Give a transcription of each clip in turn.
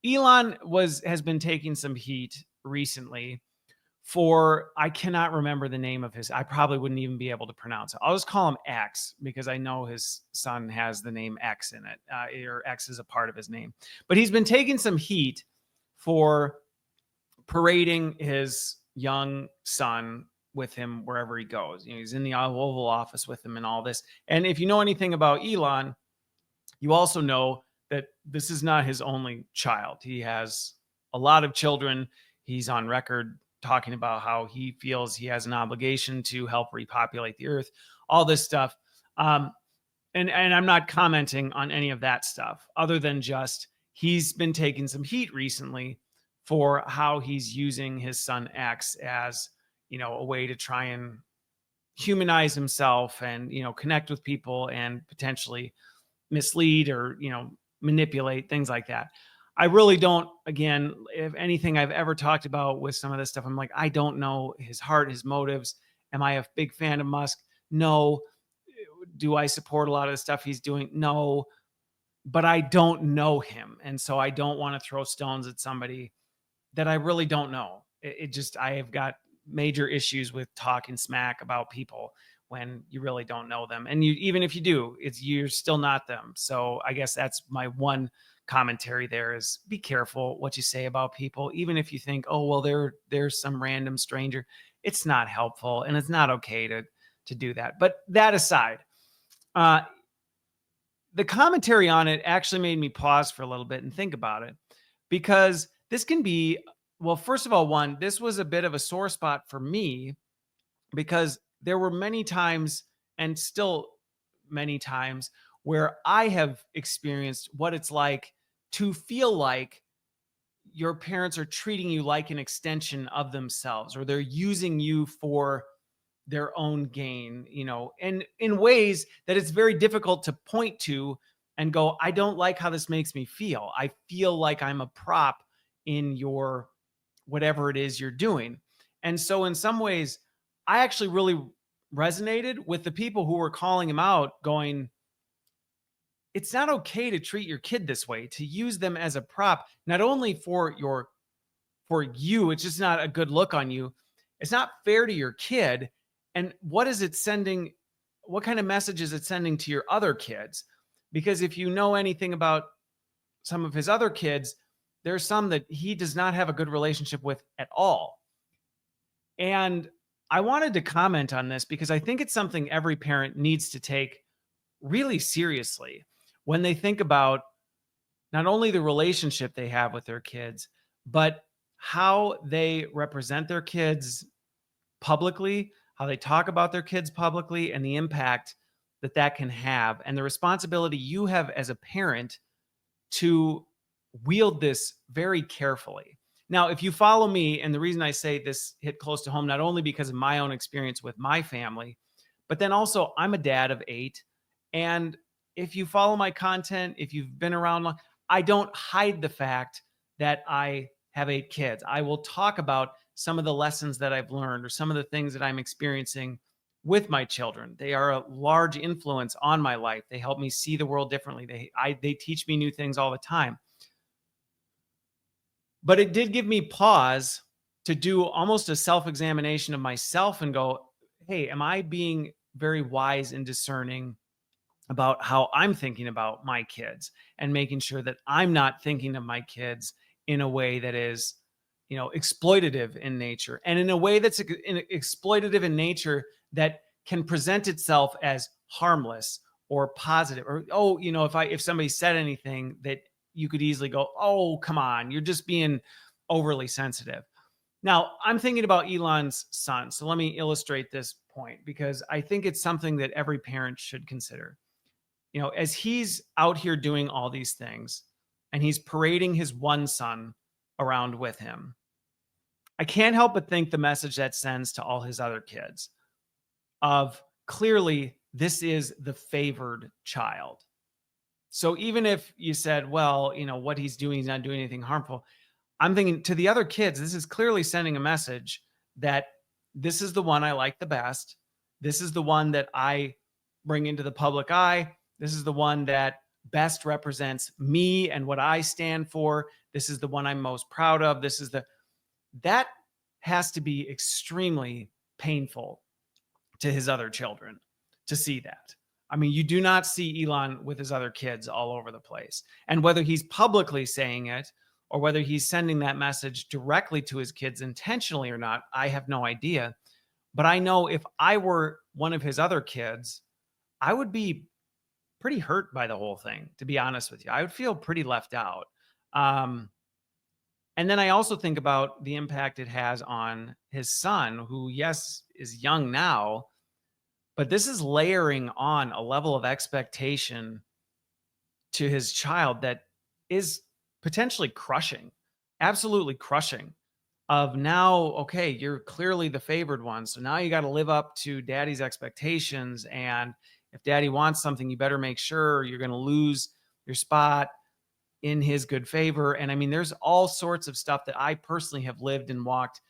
Elon has been taking some heat recently for, I cannot remember the name of his. I probably wouldn't even be able to pronounce it. I'll just call him X because I know his son has the name X in it, or X is a part of his name. But he's been taking some heat for parading his young son with him wherever he goes. He's in the Oval Office with him and all this. And if you know anything about Elon, you also know that this is not his only child. He has a lot of children. He's on record talking about how he feels he has an obligation to help repopulate the earth, all this stuff. Um, and I'm not commenting on any of that stuff other than just he's been taking some heat recently for how he's using his son X as, a way to try and humanize himself and, connect with people and potentially mislead or, manipulate things like that. I really don't, again, if anything I've ever talked about with some of this stuff, I'm like, I don't know his heart, his motives. Am I a big fan of Musk? No. Do I support a lot of the stuff he's doing? No, but I don't know him. And so I don't want to throw stones at somebody that I really don't know. It just, I have got major issues with talking smack about people when you really don't know them. And even if you do, you're still not them. So I guess that's my one commentary there is be careful what you say about people. Even if you think, oh, well, there's some random stranger, it's not helpful and it's not okay to do that. But that aside, uh, the commentary on it actually made me pause for a little bit and think about it because this can be, well, first of all, this was a bit of a sore spot for me because there were many times and still many times where I have experienced what it's like to feel like your parents are treating you like an extension of themselves, or they're using you for their own gain, and in ways that it's very difficult to point to and go, I don't like how this makes me feel. I feel like I'm a prop in your whatever it is you're doing. And so in some ways, I actually really resonated with the people who were calling him out, going, it's not okay to treat your kid this way, to use them as a prop, not only for you, it's just not a good look on you. It's not fair to your kid. And what is it sending? What kind of message is it sending to your other kids? Because if you know anything about some of his other kids, there's some that he does not have a good relationship with at all. And I wanted to comment on this because I think it's something every parent needs to take really seriously when they think about not only the relationship they have with their kids, but how they represent their kids publicly, how they talk about their kids publicly, and the impact that can have, and the responsibility you have as a parent to wield this very carefully. Now, if you follow me, and the reason I say this hit close to home, not only because of my own experience with my family, but then also I'm a dad of 8. And if you follow my content, if you've been around long, I don't hide the fact that I have 8 kids. I will talk about some of the lessons that I've learned or some of the things that I'm experiencing with my children. They are a large influence on my life. They help me see the world differently. They teach me new things all the time. But it did give me pause to do almost a self-examination of myself and go, hey, am I being very wise and discerning about how I'm thinking about my kids and making sure that I'm not thinking of my kids in a way that is, exploitative in nature, and in a way that's exploitative in nature that can present itself as harmless or positive, or, oh, if somebody said anything that you could easily go, oh, come on, you're just being overly sensitive. Now, I'm thinking about Elon's son. So let me illustrate this point because I think it's something that every parent should consider. As he's out here doing all these things and he's parading his one son around with him, I can't help but think the message that sends to all his other kids of clearly this is the favored child. So even if you said, well, what he's doing, he's not doing anything harmful, I'm thinking to the other kids, this is clearly sending a message that this is the one I like the best. This is the one that I bring into the public eye. This is the one that best represents me and what I stand for. This is the one I'm most proud of. That has to be extremely painful to his other children to see that. I mean, you do not see Elon with his other kids all over the place. And whether he's publicly saying it or whether he's sending that message directly to his kids intentionally or not, I have no idea. But I know if I were one of his other kids, I would be pretty hurt by the whole thing, to be honest with you. I would feel pretty left out. Um, and then I also think about the impact it has on his son, who, yes, is young now, but this is layering on a level of expectation to his child that is potentially crushing, absolutely crushing. Of now, okay, you're clearly the favored one. So now you got to live up to daddy's expectations. And if daddy wants something, you better make sure you're going to lose your spot in his good favor. And I mean, there's all sorts of stuff that I personally have lived and walked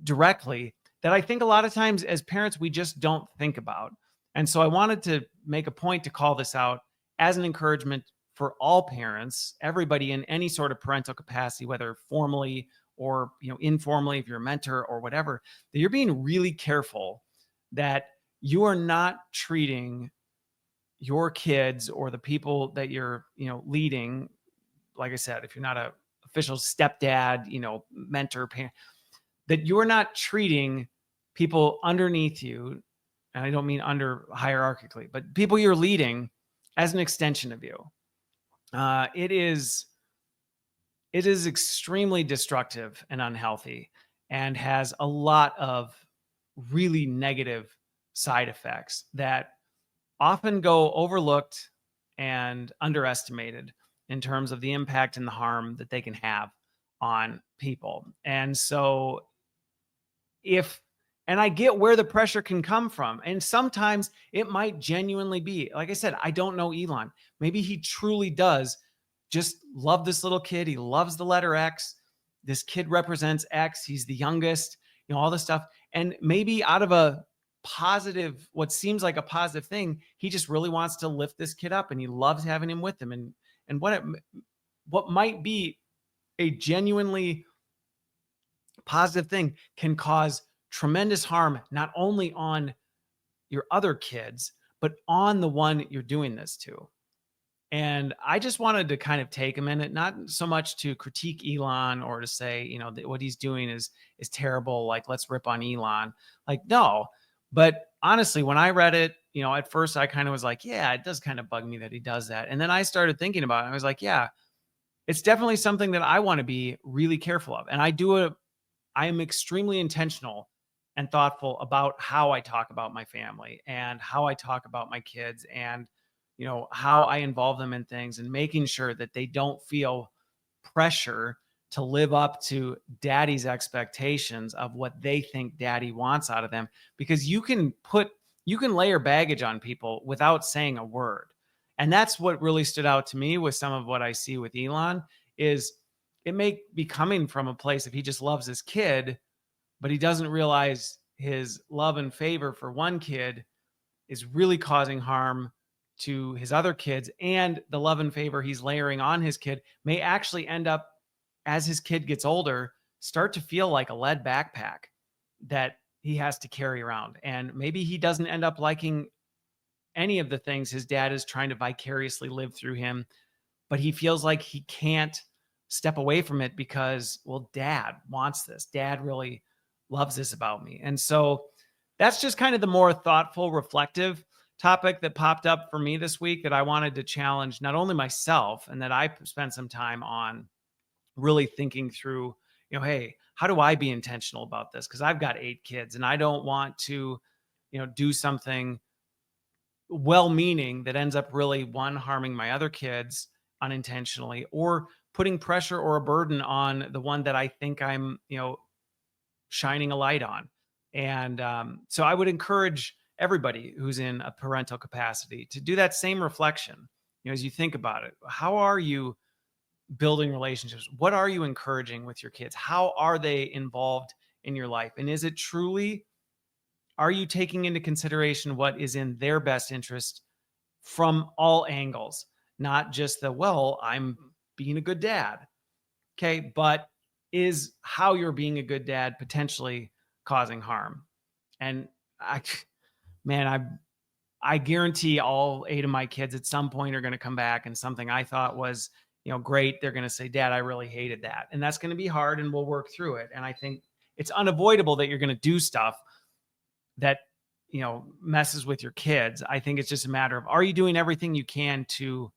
directly that I think a lot of times as parents, we just don't think about. And so I wanted to make a point to call this out as an encouragement for all parents, everybody in any sort of parental capacity, whether formally or informally, if you're a mentor or whatever, that you're being really careful that you are not treating your kids or the people that you're leading, like I said, if you're not a official stepdad, mentor, parent, that you're not treating people underneath you, and I don't mean under hierarchically, but people you're leading as an extension of you. It is extremely destructive and unhealthy and has a lot of really negative side effects that often go overlooked and underestimated in terms of the impact and the harm that they can have on people. And so and I get where the pressure can come from. And sometimes it might genuinely be, like I said, I don't know Elon. Maybe he truly does just love this little kid. He loves the letter X. This kid represents X. He's the youngest, all this stuff. And maybe out of a positive, what seems like a positive thing, he just really wants to lift this kid up and he loves having him with him. And what might be a genuinely positive thing can cause tremendous harm, not only on your other kids, but on the one you're doing this to. And I just wanted to kind of take a minute, not so much to critique Elon or to say, what he's doing is terrible. Like, let's rip on Elon. Like, no. But honestly, when I read it, at first I kind of was like, yeah, it does kind of bug me that he does that. And then I started thinking about it. I was like, yeah, it's definitely something that I want to be really careful of. And I am extremely intentional and thoughtful about how I talk about my family and how I talk about my kids and, how I involve them in things and making sure that they don't feel pressure to live up to daddy's expectations of what they think daddy wants out of them, because you can layer baggage on people without saying a word. And that's what really stood out to me with some of what I see with Elon is it may be coming from a place if he just loves his kid, but he doesn't realize his love and favor for one kid is really causing harm to his other kids, and the love and favor he's layering on his kid may actually end up, as his kid gets older, start to feel like a lead backpack that he has to carry around. And maybe he doesn't end up liking any of the things his dad is trying to vicariously live through him, but he feels like he can't step away from it because, well, dad wants this. Dad really loves this about me. And so that's just kind of the more thoughtful, reflective topic that popped up for me this week that I wanted to challenge not only myself, and that I spent some time on really thinking through, hey, how do I be intentional about this? Because I've got 8 kids and I don't want to, do something well-meaning that ends up really, one, harming my other kids unintentionally, or putting pressure or a burden on the one that I think I'm, shining a light on. And so I would encourage everybody who's in a parental capacity to do that same reflection. As you think about it, how are you building relationships? What are you encouraging with your kids? How are they involved in your life? And is it truly, are you taking into consideration what is in their best interest from all angles, not just the, well, I'm being a good dad. Okay. But is how you're being a good dad potentially causing harm? And I, man, I guarantee all 8 of my kids at some point are going to come back, and something I thought was, great, they're going to say, Dad, I really hated that. And that's going to be hard, and we'll work through it. And I think it's unavoidable that you're going to do stuff that, messes with your kids. I think it's just a matter of, are you doing everything you can to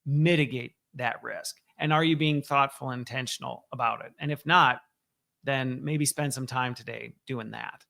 mitigate that risk? And are you being thoughtful and intentional about it? And if not, then maybe spend some time today doing that.